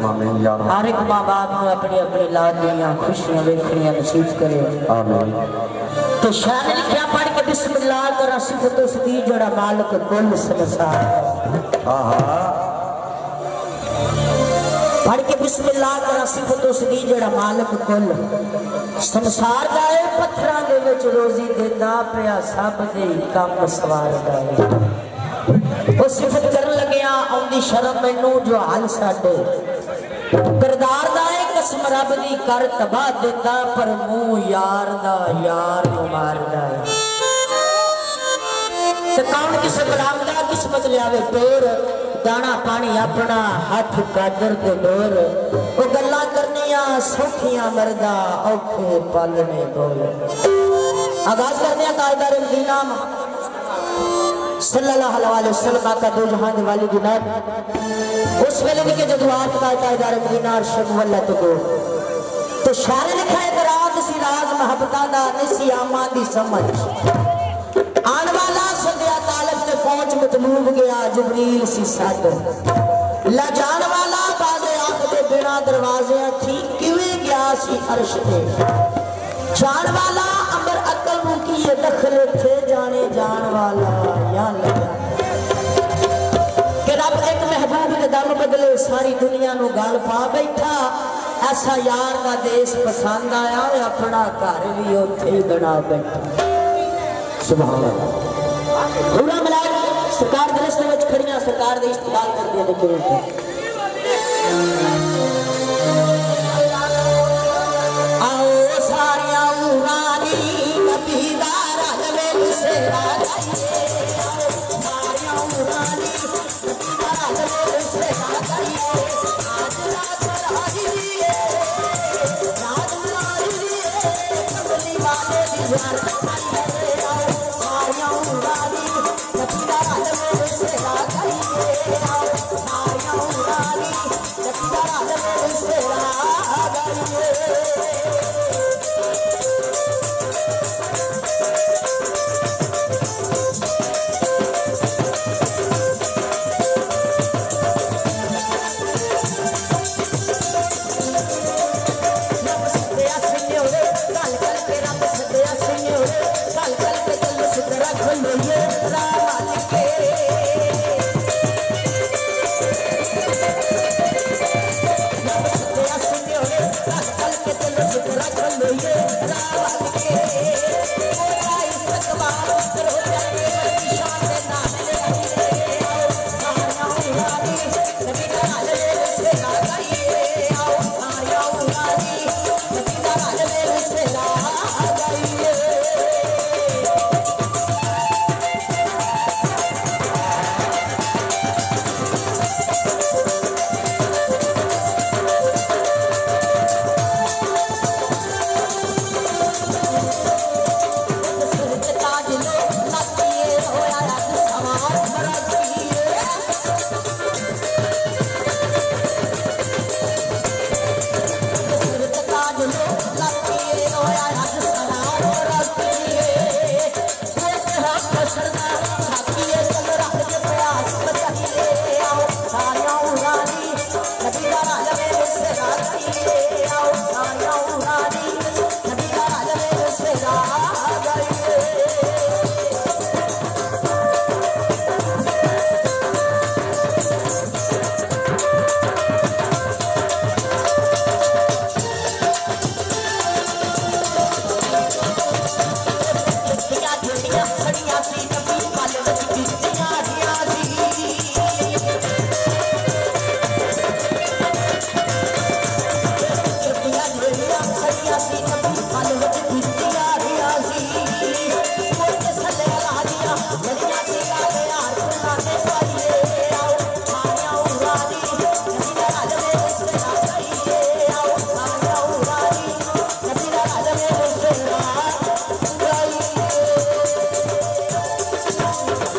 आमीन या रब। हर एक माँ बाप को अपनी अपनी औलाद दियां खुशियां वेखनियां नसीब करे आमीन। तो शायर लिखा पढ़ के बिस्मिल्लाह करा सिफत उसदी जड़ा मालिक कुल संसार पढ़ के बिस्मिल्लाह करा सिफत उसदी जड़ा मालिक कुल संसार दा है पत्थरां दे विच रोजी देंदा पिया सब दे काम सवारदा है वो सिफत करन लगिया आउंदी शर्म मैनू जो हाल साडे करदार दा है कसम रब दी कर तबाह देता पर मुंह यार दा यार नू मारदा है ते कौन किस गुलाम दा किस्मत लियावे टोर दाना पानी अपना हाथ कादर ते डोर वो गल्लां करनियां सौखियां मरदा औखे पालने बोल आगाज करते हैं कायदार मदीना सल्लल्लाहु अलैहि वसल्लम का दो जहां दे वाली जुनाब उस वेले भी के जज्बात का कायदार मदीना अर्शद वल्लत को तो शायर लिखा है रात सी राज मोहब्बतां दा नसी आमा दी समझ आने वाला सदिया तालब ते पहुंच मतलूब गया जिब्रील सी साड ला जान वाला बाजे आंख दे बिना दरवाजे थी किवें गया सी अर्श ते जान वाला अमर अकल नू की ये दखल थे जाने जान वाला या लगा कि रब एक महबूब दे दम बदले सारी दुनिया नू गल पा बैठा ऐसा यार का देश पसंद आया अपना घर भी उत्थे ही बना बैठा सुभान अल्लाह पूरा मलाइका सरकार दे रस्ते विच खड़ियां सरकार दे इस्तकबाल करदियां देखो आओ सारियां उरानी नबी दा रल में से राजाइए आओ सारियां उरानी नबी दा रल में से राजाइए आज रात राजीए रात राजीए कमली वाले दीवार